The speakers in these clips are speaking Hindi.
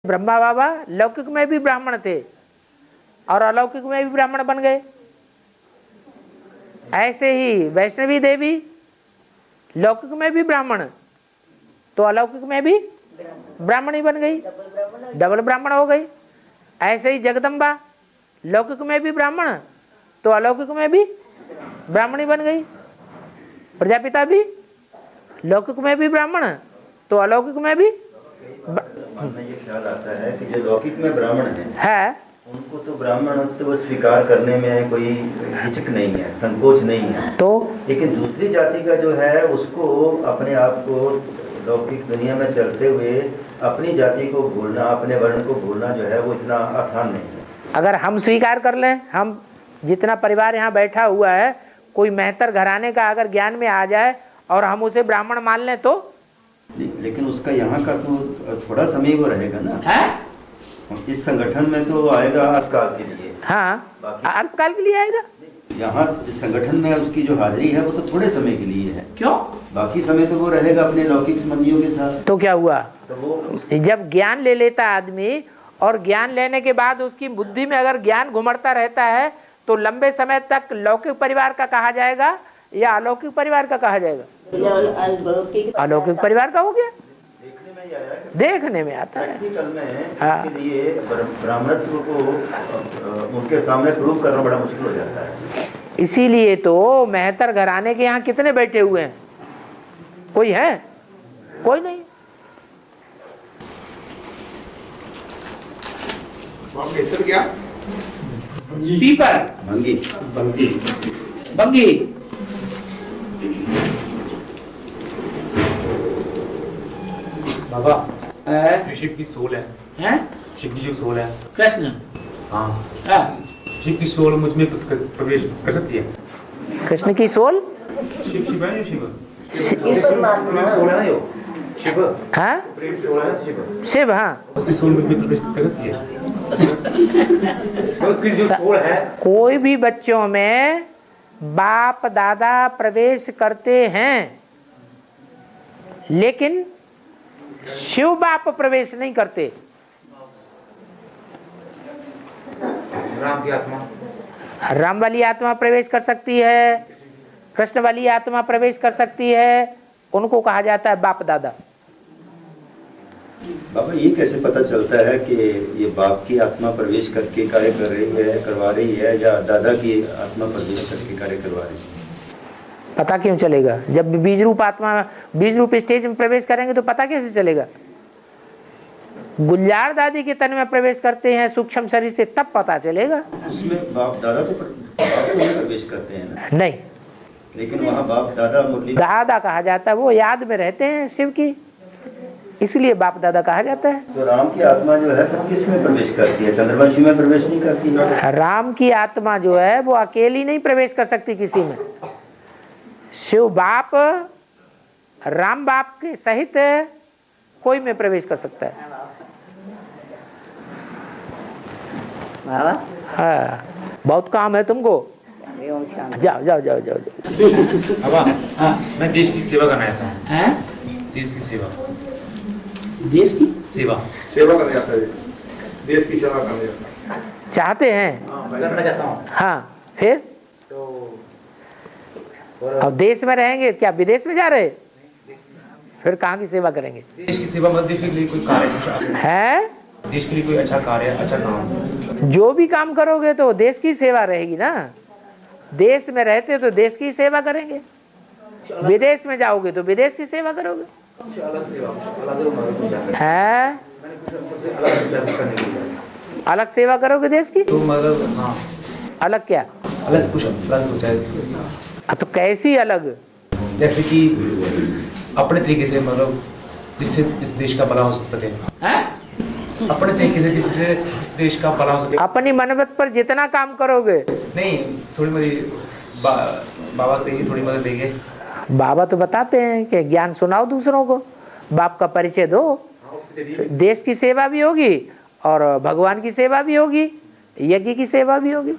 ब्रह्मा बाबा लौकिक में भी ब्राह्मण थे और अलौकिक में भी ब्राह्मण बन गए। ऐसे ही वैष्णवी देवी लौकिक में भी ब्राह्मण तो अलौकिक में भी ब्राह्मण ही बन गई, डबल ब्राह्मण हो गई। ऐसे ही जगदम्बा लौकिक में भी ब्राह्मण तो अलौकिक में भी ब्राह्मणी बन गई। प्रजापिता भी लौकिक में भी ब्राह्मण तो अलौकिक में भी ये ख्याल आता है कि जो लौकिक में ब्राह्मण है उनको तो ब्राह्मणत्व स्वीकार करने में कोई हिचक नहीं है, संकोच नहीं है। तो लेकिन दूसरी जाति का जो है उसको अपने आप को लौकिक दुनिया में चलते हुए अपनी जाति को भूलना, अपने वर्ण को भूलना जो है वो इतना आसान नहीं है। अगर हम स्वीकार कर लें, हम जितना परिवार यहाँ बैठा हुआ है, कोई मेहतर घराने का अगर ज्ञान में आ जाए और हम उसे ब्राह्मण मान लें तो लेकिन उसका यहाँ का तो थोड़ा समय वो रहेगा ना है? इस संगठन में तो आएगा अल्पकाल के लिए। हाँ, अल्पकाल के लिए आएगा। यहाँ इस संगठन में उसकी जो हाजिरी है वो तो थोड़े समय के लिए है। क्यों? बाकी समय तो वो रहेगा अपने लौकिक संबंधियों के साथ। तो क्या हुआ? तो वो जब ज्ञान ले लेता आदमी और ज्ञान लेने के बाद उसकी बुद्धि में अगर ज्ञान घुमड़ता रहता है तो लंबे समय तक लौकिक परिवार का कहा जाएगा या अलौकिक परिवार का कहा जाएगा? अलौकिक परिवार का हो गया। देखने में आता है। हाँ। के लिए ब्राह्मणत्व को उनके सामने प्रूव करना बड़ा मुश्किल हो जाता है। इसीलिए तो मेहतर घराने के यहाँ कितने बैठे हुए हैं? कोई है? कोई नहीं। क्या? स्वीपर, भंगी बंगी बंगी, बाबा जो शिव की सोल है, शिव की जो सोल है, कृष्ण, हाँ, शिव की सोल मुझ में प्रवेश कर सकती है। कृष्ण की सोल, शिव शिव है, शिव सोल है ना, यो शिव हाँ, सोल है ना, शिव शिव, हाँ, उसकी सोल मुझ में प्रवेश कर सकती है। तो उसकी जो सोल है, कोई भी बच्चों में बाप दादा प्रवेश करते हैं लेकिन शिव बाप प्रवेश नहीं करते। राम की आत्मा, राम वाली आत्मा प्रवेश कर सकती है, कृष्ण वाली आत्मा प्रवेश कर सकती है, उनको कहा जाता है बाप दादा। बाबा ये कैसे पता चलता है कि ये बाप की आत्मा प्रवेश करके कार्य कर रही है, करवा रही है, या दादा की आत्मा प्रवेश करके कार्य करवा रही है? पता क्यों चलेगा? जब बीज रूप आत्मा बीज रूप स्टेज में प्रवेश करेंगे तो पता कैसे चलेगा? गुलजार दादी के तन में प्रवेश करते हैं सूक्ष्म शरीर से, तब पता चलेगा। उसमें बाप दादा तो नहीं प्रवेश करते हैं ना? नहीं, लेकिन वहाँ बाप दादा मुरली दादा कहा जाता है, वो याद में रहते हैं शिव की, इसलिए बाप दादा कहा जाता है। तो राम की आत्मा जो है तो किस में प्रवेश करती है? चंद्रवंशी में प्रवेश नहीं करती है? राम की आत्मा जो है वो अकेली नहीं प्रवेश कर सकती किसी में। शिव बाप राम बाप के सहित कोई में प्रवेश कर सकता है। हाँ, बहुत काम है तुमको, जाओ जाओ जाओ जाओ जाओ। बाबा मैं देश की सेवा करना चाहता हूँ। हैं? देश की सेवा, देश की सेवा सेवा करने जाता है, देश की सेवा करने जाता है। चाहते हैं? करना चाहता हूँ। हाँ, फिर तो अब देश में रहेंगे क्या विदेश में जा रहे? फिर कहाँ की सेवा करेंगे? देश की सेवा मतलब देश के लिए कोई कार्य है? देश के लिए कोई अच्छा कार्य, अच्छा काम। जो भी काम करोगे तो देश की सेवा रहेगी ना। देश में रहते तो देश की सेवा करेंगे, विदेश में जाओगे तो विदेश की सेवा करोगे। है? अलग सेवा करोगे देश की? तो मतलब हाँ, अलग क्या? अलग कुछ अलग हो जाए, तो कैसी अलग? जैसे कि अपने तरीके से, मतलब जिससे इस देश का भला हो सके। अपने तरीके से जिससे इस देश का भला हो सके। अपनी मनमत पर जितना काम करोगे। नहीं, थोड़ी मदद बाबा कहिए, थोड़ी मदद देंगे। बाबा तो बताते हैं कि ज्ञान सुनाओ दूसरों को, बाप का परिचय दो, देश की सेवा भी होगी और भगवान की सेवा भी होगी, यज्ञ की सेवा भी होगी।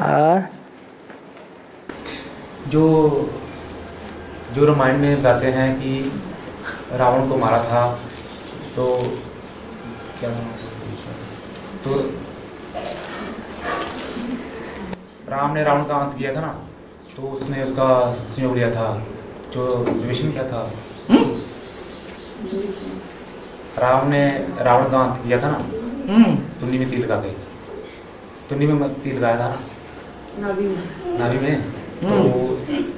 और जो रामायण में बताते हैं कि रावण को मारा था तो क्या था तो राम ने रावण का अंत किया था ना, तो उसने उसका संयोग लिया था जो विभीषण क्या था। राम ने रावण का अंत किया था ना, तुन्नी में तीर लगा गई, तुन्नी में तीर लगाया था नाभि में।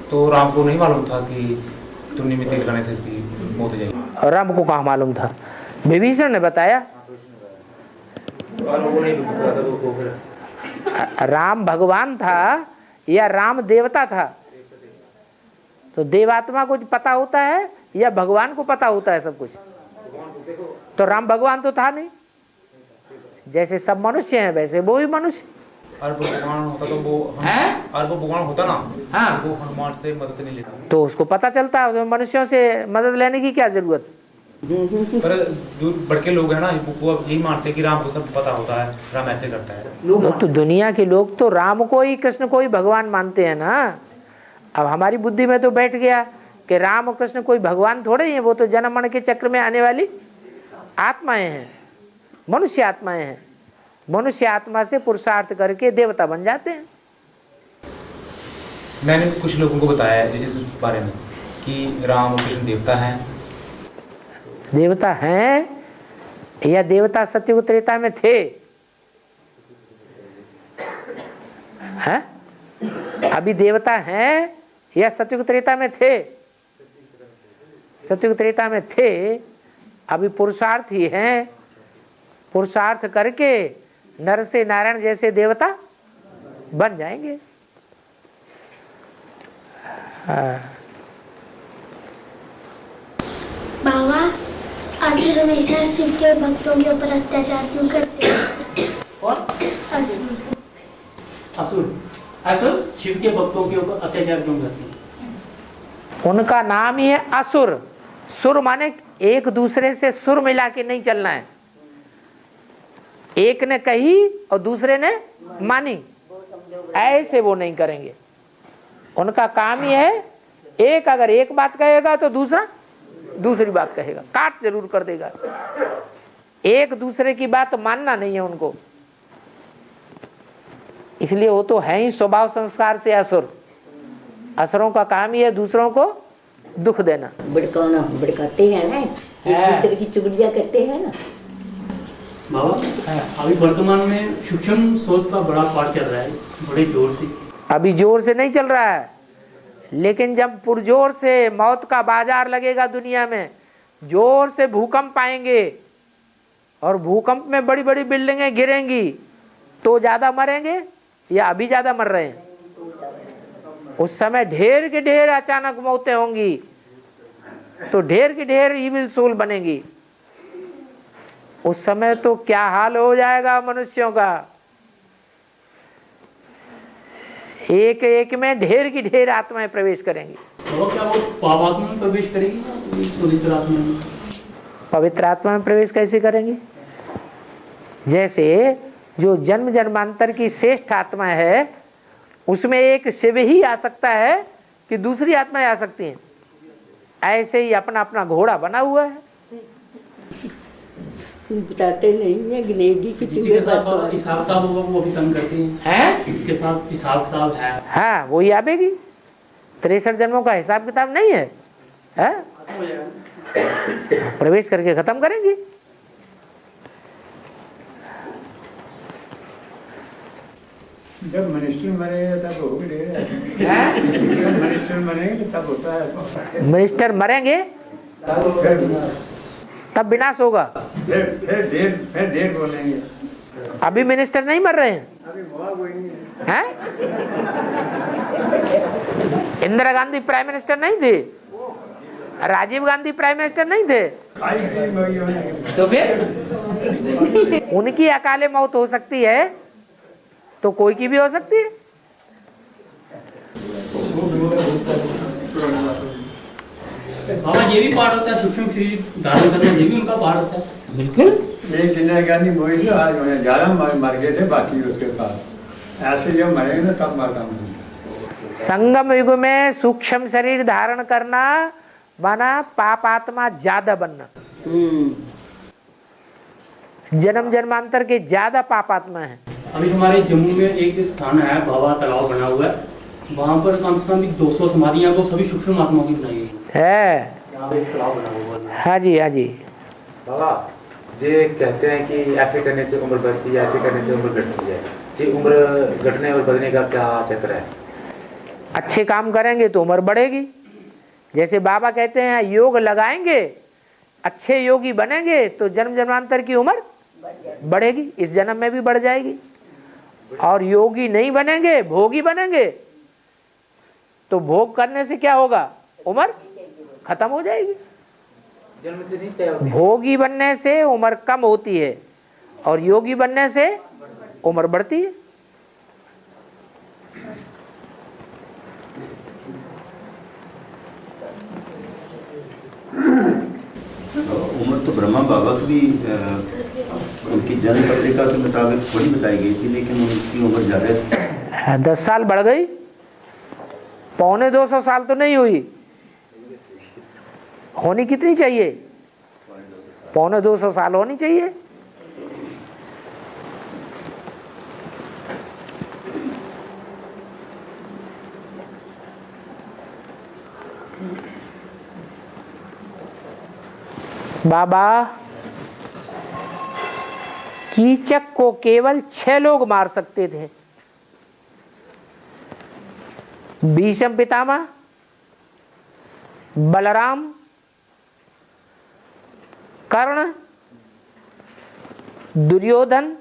तो राम को नहीं मालूम था कि तुन्नी में तीर लगाने से इसकी मौत हो जाएगी। राम को कहाँ मालूम था? विभीषण ने बताया। और वो नहीं बताया था वो फिर राम भगवान था या राम देवता था? तो देवात्मा को पता होता है या भगवान को पता होता है सब कुछ? तो राम भगवान तो था नहीं। जैसे सब मनुष्य हैं वैसे वो भी मनुष्य। और वो भगवान होता तो वो और वो भगवान होता ना, हाँ, वो हनुमान से मदद नहीं लेता। तो उसको पता चलता है, तो मनुष्यों से मदद लेने की क्या जरूरत? पर दूर बढ़ के लोग हैं ना, वो यही मानते हैं कि राम को सब पता होता है, राम ऐसे करता है। तो दुनिया के लोग तो राम को ही, कृष्ण को ही भगवान मानते हैं ना। अब हमारी बुद्धि में तो बैठ गया कि राम और कृष्ण कोई भगवान थोड़े ही हैं, वो तो जन्म मरण के चक्र में आने वाली आत्माएं हैं, मनुष्य आत्माएं हैं। मनुष्य आत्मा से पुरुषार्थ करके देवता बन जाते हैं। मैंने कुछ लोगों को बताया है इस बारे में कि राम और कृष्ण देवता हैं। देवता हैं या देवता सत्ययुग त्रेता में थे? हैं? अभी देवता हैं या सत्ययुग त्रेता में थे? सत्ययुग त्रेता में थे। अभी पुरुषार्थ ही हैं। पुरुषार्थ करके नर से नारायण जैसे देवता बन जाएंगे। बाबा, असुर हमेशा शिव के भक्तों के ऊपर अत्याचार क्यों करते हैं? और असुर असुर असुर शिव के भक्तों के ऊपर अत्याचार क्यों करते हैं? उनका नाम ही है असुर। सुर माने एक दूसरे से सुर मिला के नहीं चलना है। एक ने कही और दूसरे ने मानी, ऐसे वो नहीं करेंगे। उनका काम ही है, एक अगर एक बात कहेगा तो दूसरा दूसरी बात कहेगा, काट जरूर कर देगा। एक दूसरे की बात मानना नहीं है उनको। इसलिए वो तो है ही स्वभाव संस्कार से असुर। असुरों का काम ही है दूसरों को दुख देना, भड़काना, भड़काते हैं ना, एक दूसरे की चुगलियां करते हैं ना। बाबा, अभी वर्तमान में सूक्ष्म सोच का बड़ा पाठ चल रहा है, बड़े जोर से। अभी जोर से नहीं चल रहा है, लेकिन जब पुरजोर से मौत का बाजार लगेगा दुनिया में, जोर से भूकंप आएंगे और भूकंप में बड़ी बड़ी बिल्डिंगें गिरेंगी, तो ज्यादा मरेंगे या अभी ज्यादा मर रहे हैं? उस समय ढेर के ढेर अचानक मौतें होंगी, तो ढेर के ढेर इविल सोल बनेगी। उस समय तो क्या हाल हो जाएगा मनुष्यों का। एक एक में ढेर की ढेर आत्माएं प्रवेश करेंगी। बाबा, क्या वो पापात्मा में प्रवेश करेगी पवित्र आत्मा में? पवित्र आत्मा में प्रवेश कैसे करेंगी? जैसे जो जन्म जन्मांतर की श्रेष्ठ आत्मा है, उसमें एक शिव ही आ सकता है कि दूसरी आत्माएं आ सकती हैं। ऐसे ही अपना अपना घोड़ा बना हुआ है। बताते नहीं है गणेश जी की किसी के साथ हिसाब किताब होगा वो भी तंग करते हैं। इसके साथ हिसाब किताब है। हाँ, वही आवेगी। 63 जन्मों का हिसाब किताब नहीं है, प्रवेश करके खत्म करेंगी। जब मिनिस्टर मरेगा तब होगी जब मिनिस्टर मरेंगे तब होता है। मिनिस्टर मरेंगे तब विनाश होगा। फिर ढेर बोलेंगे। अभी मिनिस्टर नहीं मर रहे हैं, हैं? इंदिरा गांधी प्राइम मिनिस्टर नहीं थे, राजीव गांधी प्राइम मिनिस्टर नहीं थे, तो फिर उनकी अकाले मौत हो सकती है तो कोई की भी हो सकती है। बाबा, ये भी पाठ होता है सूक्ष्म शरीर धारण करना, ये भी उनका पाठ होता है। बिल्कुल। इंदिरा गांधी मोई थे, आज 11 मर गए थे, बाकी उसके साथ ऐसे जब मरेंगे ना तब मरता हूँ। संगम युग में सूक्ष्म शरीर धारण करना माना पाप आत्मा ज्यादा बनना। जन्म जन्मांतर के ज्यादा पापात्मा हैं। अभी हमारे जम्मू में एक स्थान है, बाबा तालाब बना हुआ है, वहाँ पर कम से कम 200 समाधियाँ, वो सभी सूक्ष्म आत्माओं की बनाई गई है। यहाँ पे एक तालाब बना हुआ है। हाँ जी, हाँ जी। बाबा ये कहते हैं कि ऐसे करने से उम्र बढ़ती है, ऐसे करने से उम्र घटती है, जी उम्र घटने और बढ़ने का क्या चक्र है? अच्छे काम करेंगे तो उम्र बढ़ेगी। जैसे बाबा कहते हैं योग लगाएंगे, अच्छे योगी बनेंगे तो जन्म जन्मांतर की उम्र बढ़ेगी, इस जन्म में भी बढ़ जाएगी। और योगी नहीं बनेंगे, भोगी बनेंगे, तो भोग करने से क्या होगा, उम्र खत्म हो जाएगी। जन्म से नहीं तय होती। भोगी बनने से उम्र कम होती है और योगी बनने से उम्र बढ़ती है। उम्र तो ब्रह्मा बाबा की भी उनकी जन्म पत्रिका के मुताबिक थोड़ी बताई गई थी, लेकिन उनकी उम्र ज्यादा थी। 10 साल बढ़ गई, 250 साल तो नहीं हुई, होनी कितनी चाहिए, 250 साल होनी चाहिए। बाबा कीचक को केवल 6 लोग मार सकते थे, भीष्म पितामह, बलराम, कर्ण, दुर्योधन,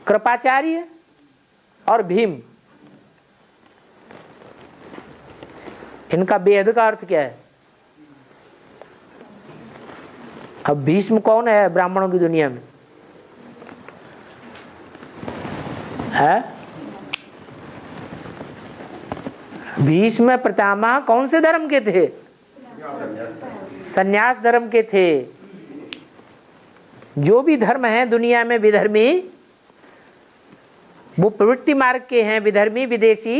कृपाचार्य और भीम। इनका बेहद का अर्थ क्या है? अब भीष्म कौन है ब्राह्मणों की दुनिया में? है भीष्म पितामह कौन से धर्म के थे? संन्यास धर्म के थे। जो भी धर्म है दुनिया में विधर्मी, वो प्रवृत्ति मार्ग के हैं, विधर्मी विदेशी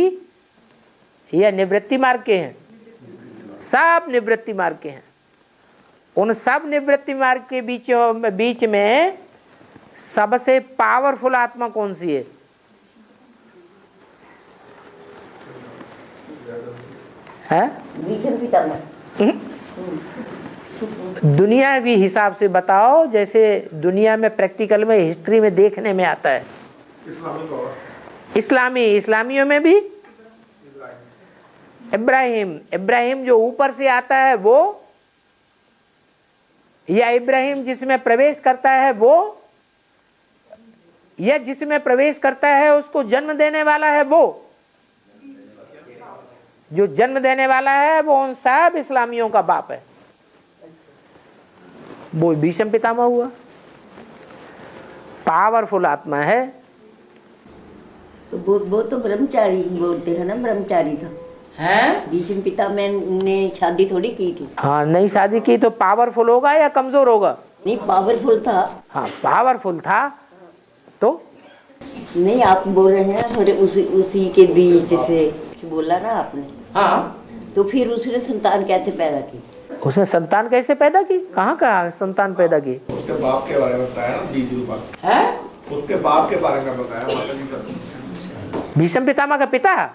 या निवृत्ति मार्ग के हैं? सब निवृत्ति मार्ग के हैं। उन सब निवृत्ति मार्ग के बीच में सबसे पावरफुल आत्मा कौन सी है? भीष्म पितामह। दुनियावी हिसाब से बताओ, जैसे दुनिया में प्रैक्टिकल में हिस्ट्री में देखने में आता है। इस्लामियों में भी इब्राहिम जो ऊपर से आता है वो, या इब्राहिम जिसमें प्रवेश करता है वो, या जिसमें प्रवेश करता है उसको जन्म देने वाला है वो? जो जन्म देने वाला है वो उन सब इस्लामियों का बाप है, वो भीष्म पितामह हुआ। पावरफुल आत्मा है। तो वो तो ब्रह्मचारी बोलते हैं ना, ब्रह्मचारी था है? भीष्म पितामह ने शादी थोड़ी की थी। हाँ, नहीं शादी की तो पावरफुल होगा या कमजोर होगा? नहीं, पावरफुल था। हाँ, पावरफुल था तो नहीं, आप बोल रहे हैं थोड़े उसी के बीच से बोला ना आपने। हाँ, तो फिर उसने संतान कैसे पैदा की? उसने संतान कैसे पैदा की? कहाँ संतान पैदा की? उसके बाप के बारे में बताया ना, बीजरूपा है? उसके बाप के बारे में बताया माता जी का। भीष्म पितामह का पिता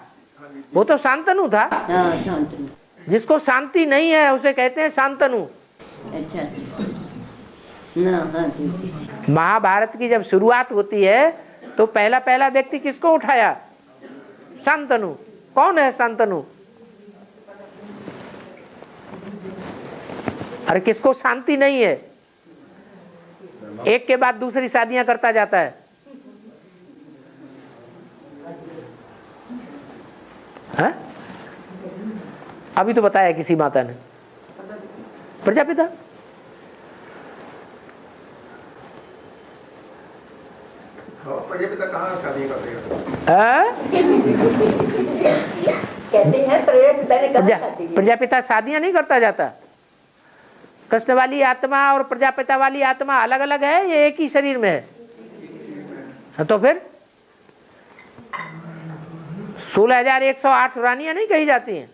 वो तो शांतनु था। हाँ, शांतनु। जिसको शांति नहीं है उसे कहते हैं शांतनु। अच्छा ना, हाँ ठीक है। महाभारत की जब शुरुआत होती है तो पहला व्यक्ति किसको उठाया? शांतनु। कौन है शांतनु? अरे किसको शांति नहीं है, एक के बाद दूसरी शादियां करता जाता है। हाँ? अभी तो बताया किसी माता ने, प्रजापिता। प्रजापिता कहाँ शादी करते हैं? कहते हैं प्रजापिता ने कहा शादी की। प्रजापिता शादियां नहीं करता जाता। कृष्ण वाली आत्मा और प्रजापिता वाली आत्मा अलग अलग है, ये एक ही शरीर में है। तो फिर 16,108 रानियां नहीं कही जाती हैं?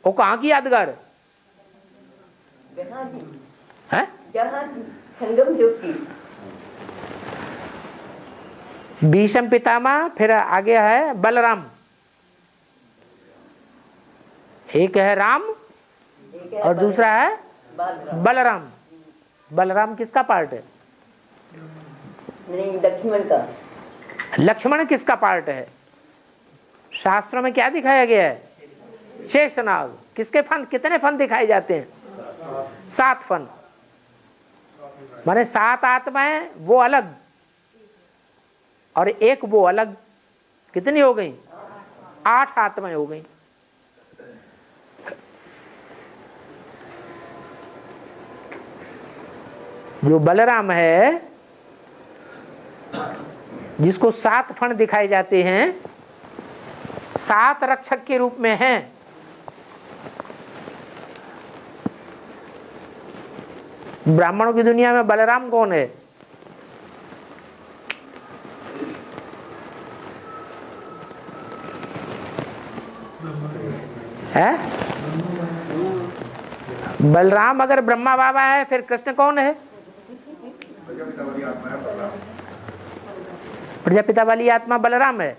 वो कहाँ की यादगार है? संगम युग की। भीष्म पितामह, फिर आगे है बलराम। एक है राम और दूसरा है बलराम। बलराम किसका पार्ट है? नहीं, लक्ष्मण का। लक्ष्मण किसका पार्ट है? शास्त्रों में क्या दिखाया गया है? शेषनाग। किसके फन? कितने फन दिखाए जाते हैं? 7 फन। माने 7 आत्माएं वो अलग और एक वो अलग। कितनी हो गई? 8 आत्माएं हो गई। जो बलराम है, जिसको 7 फण दिखाए जाते हैं, 7 रक्षक के रूप में हैं। ब्राह्मणों की दुनिया में बलराम कौन है? बलराम अगर ब्रह्मा बाबा है, फिर कृष्ण कौन है? प्रजापिता वाली आत्मा बलराम है।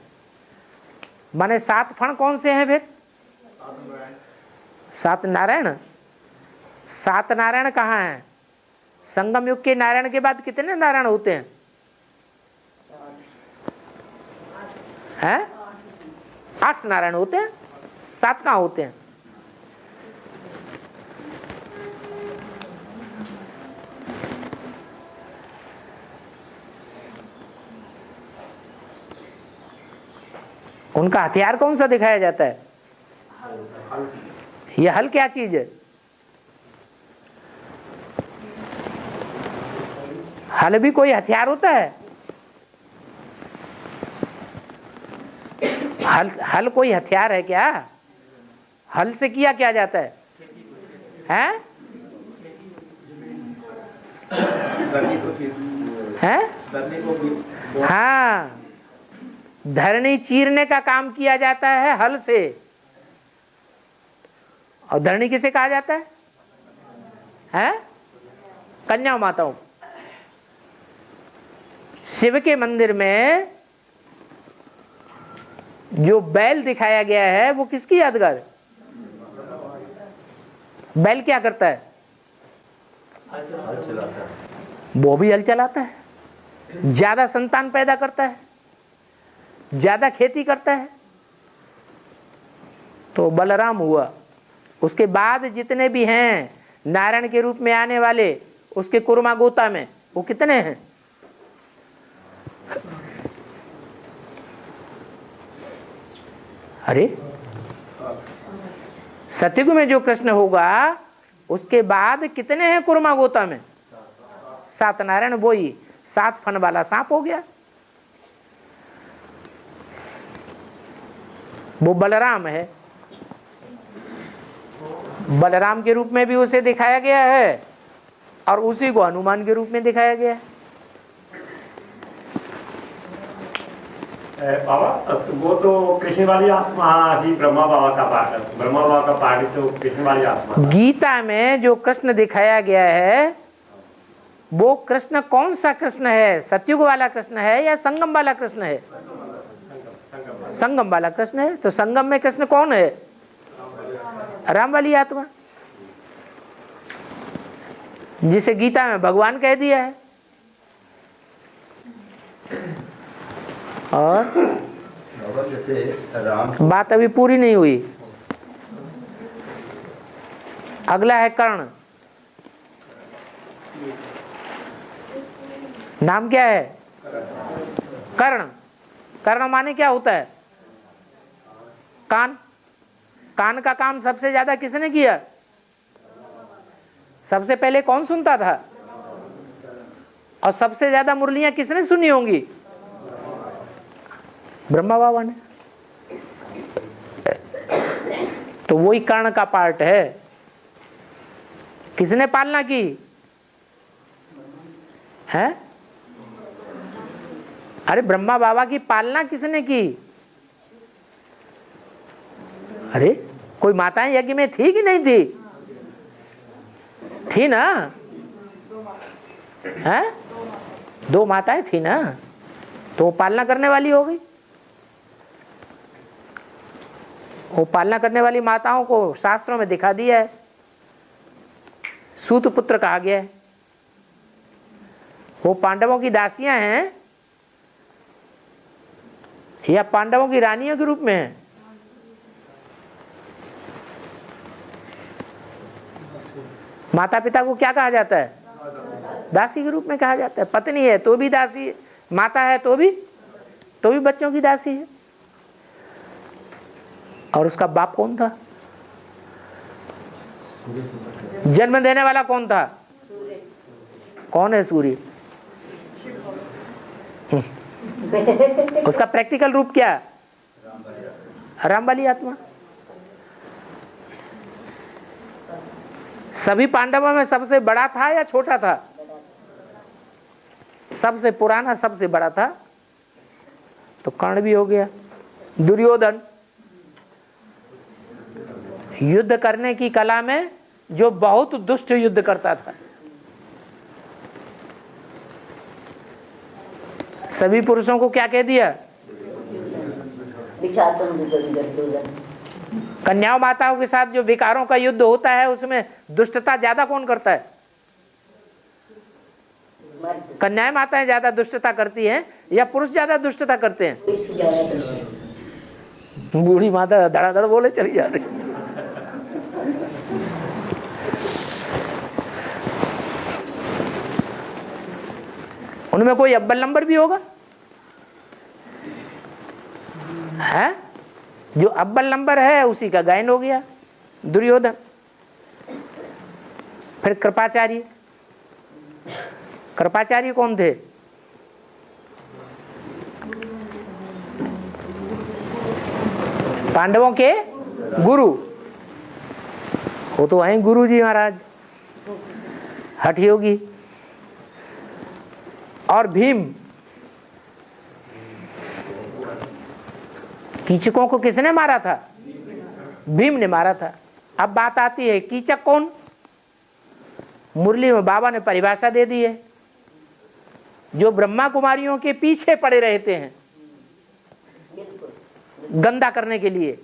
माने 7 फण कौन से हैं फिर? 7 नारायण। 7 नारायण कहाँ हैं? संगम युग के नारायण के बाद कितने नारायण होते हैं? 8 नारायण होते हैं। 7 कहाँ होते हैं? उनका हथियार कौन सा दिखाया जाता है? यह हल क्या चीज है? हल भी कोई हथियार होता है? हल कोई हथियार है क्या? हल से किया क्या जाता है? हैं? हाँ, धरनी चीरने का काम किया जाता है हल से। और धरनी किसे कहा जाता है? हैं? कन्या माताओं। शिव के मंदिर में जो बैल दिखाया गया है, वो किसकी यादगार? बैल क्या करता है? वो भी हल चलाता है। ज्यादा संतान पैदा करता है, ज्यादा खेती करता है। तो बलराम हुआ। उसके बाद जितने भी हैं नारायण के रूप में आने वाले, उसके कुर्मा गोता में वो कितने हैं? अरे सतयुग में जो कृष्ण होगा, उसके बाद कितने हैं कुर्मा गोता में? 7 नारायण। वो ही 7 फन वाला सांप हो गया। वो बलराम है। बलराम के रूप में भी उसे दिखाया गया है और उसी को हनुमान के रूप में दिखाया गया है। बाबा, वो तो कृष्ण वाली आत्मा ही ब्रह्मा बाबा का पार्ट है। ब्रह्मा बाबा का पार्ट तो कृष्ण वाली आत्मा। गीता में जो कृष्ण दिखाया गया है, वो कृष्ण कौन सा कृष्ण है? सतयुग वाला कृष्ण है या संगम वाला कृष्ण है? संगम वाला कृष्ण है। तो संगम में कृष्ण कौन है? राम वाली आत्मा, जिसे गीता में भगवान कह दिया है। और जैसे राम, बात अभी पूरी नहीं हुई। अगला है कर्ण। नाम क्या है? कर्ण। कर्ण माने क्या होता है? कान। कान का काम सबसे ज्यादा किसने किया? सबसे पहले कौन सुनता था? और सबसे ज्यादा मुरलियां किसने सुनी होंगी? ब्रह्मा बाबा ने। तो वही कर्ण का पार्ट है। किसने पालना की है? अरे ब्रह्मा बाबा की पालना किसने की? अरे कोई माताएं यज्ञ में थी कि नहीं थी? थी ना। हैं? 2 माताएं थी ना, तो वो पालना करने वाली हो गई। वो पालना करने वाली माताओं को शास्त्रों में दिखा दिया है, सूत पुत्र कहा गया है। वो पांडवों की दासियां हैं या पांडवों की रानियों के रूप में है? माता पिता को क्या कहा जाता है? दासी के रूप में कहा जाता है। पत्नी है तो भी दासी, माता है तो भी बच्चों की दासी है। और उसका बाप कौन था? जन्म देने वाला कौन था? कौन है? सूर्य। उसका प्रैक्टिकल रूप क्या? रामबाली आत्मा। सभी पांडवों में सबसे बड़ा था या छोटा था? सबसे पुराना, सबसे बड़ा था। तो कर्ण भी हो गया। दुर्योधन युद्ध करने की कला में जो बहुत दुष्ट युद्ध करता था। सभी पुरुषों को क्या कह दिया? कन्याओं माताओं के साथ जो विकारों का युद्ध होता है उसमें दुष्टता ज्यादा कौन करता है? कन्याएं माताएं ज्यादा दुष्टता करती हैं या पुरुष ज्यादा दुष्टता करते हैं? बूढ़ी माता धड़ाधड़ बोले चली जा रही। उनमें कोई अव्वल नंबर भी होगा है? जो अव्वल नंबर है उसी का गायन हो गया दुर्योधन। फिर कृपाचार्य। कृपाचार्य कौन थे? पांडवों के गुरु। वो तो हैं गुरु जी महाराज, हठ योगी। और भीम। कीचकों को किसने मारा था? भीम ने मारा था। अब बात आती है कीचक कौन? मुरली में बाबा ने परिभाषा दे दी है। जो ब्रह्मा कुमारियों के पीछे पड़े रहते हैं गंदा करने के लिए,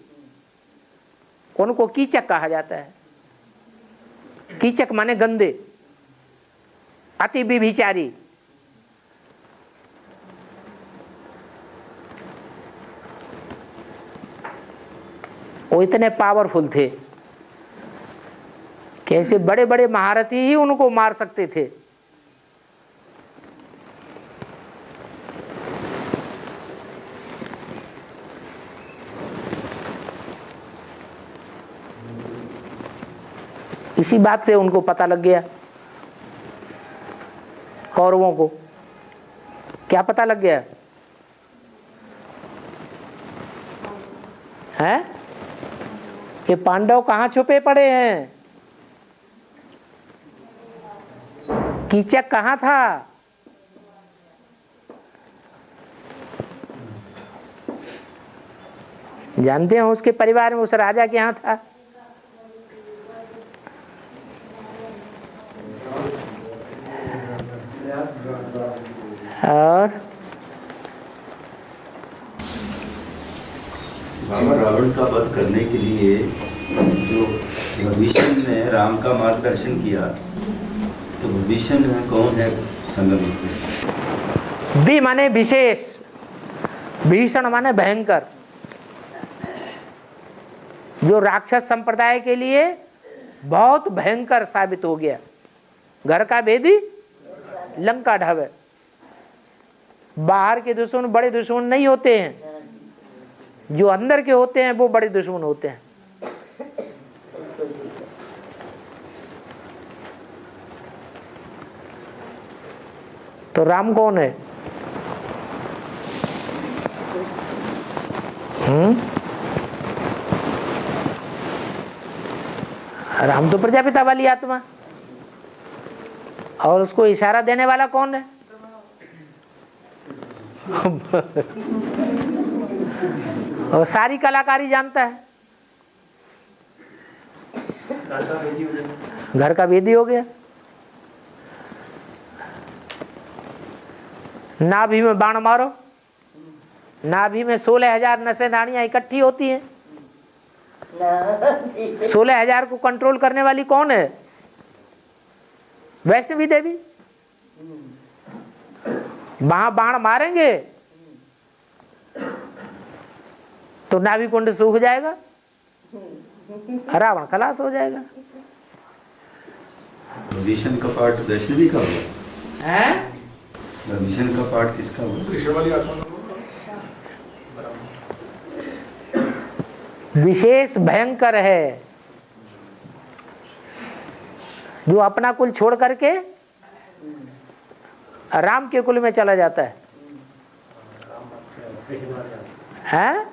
उनको कीचक कहा जाता है। कीचक माने गंदे, अति व्यभिचारी। वो इतने पावरफुल थे कि ऐसे बड़े बड़े महारथी ही उनको मार सकते थे। इसी बात से उनको पता लग गया। कौरवों को क्या पता लग गया है कि पांडव कहां छुपे पड़े हैं? कीचक कहां था? जानते हैं? उसके परिवार में, उस राजा के यहां था। और बाबा रावण का वध करने के लिए जो विभीषण ने राम का मार्गदर्शन किया, तो विभीषण कौन है? संगम बी माने विशेष, भीषण माने भयंकर। जो राक्षस संप्रदाय के लिए बहुत भयंकर साबित हो गया। घर का भेदी लंका ढावे। बाहर के दुश्मन बड़े दुश्मन नहीं होते हैं, जो अंदर के होते हैं वो बड़े दुश्मन होते हैं। तो राम कौन है? राम तो प्रजापिता वाली आत्मा। और उसको इशारा देने वाला कौन है? और सारी कलाकारी जानता है। घर का वेदी हो गया। नाभि में बाण मारो, नाभि में 16,000 नसें नाड़ियां इकट्ठी होती हैं। 16,000 को कंट्रोल करने वाली कौन है? वैष्णवी देवी। वहां बाण मारेंगे तो नाभि कुंड सूख जाएगा, रावण खलास हो जाएगा। भीषण का पाठ वैष्णवी का हुआ हैं? भीषण का पाठ किसका हुआ? कृष्ण वाली आत्मा विशेष भयंकर है जो अपना कुल छोड़ करके राम के कुल में चला जाता है। हैं?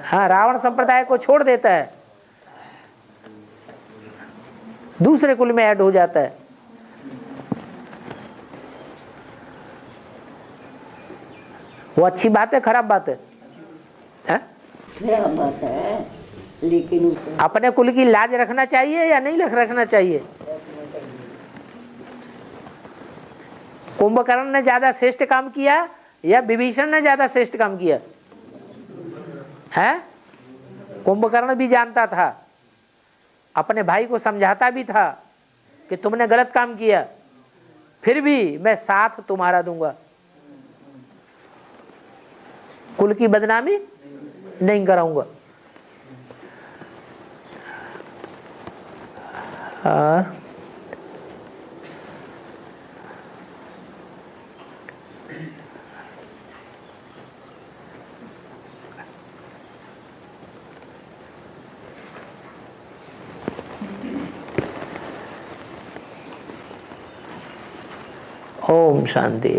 हाँ, रावण संप्रदाय को छोड़ देता है, दूसरे कुल में ऐड हो जाता है। वो अच्छी बात है, खराब बात है? हैं? खराब बात है, लेकिन अपने कुल की लाज रखना चाहिए या नहीं रखना चाहिए? कुंभकर्ण ने ज्यादा श्रेष्ठ काम किया या विभीषण ने ज्यादा श्रेष्ठ काम किया? है? कुंभकर्ण भी जानता था, अपने भाई को समझाता भी था कि तुमने गलत काम किया, फिर भी मैं साथ तुम्हारा दूंगा, कुल की बदनामी नहीं कराऊंगा। ओम शांति।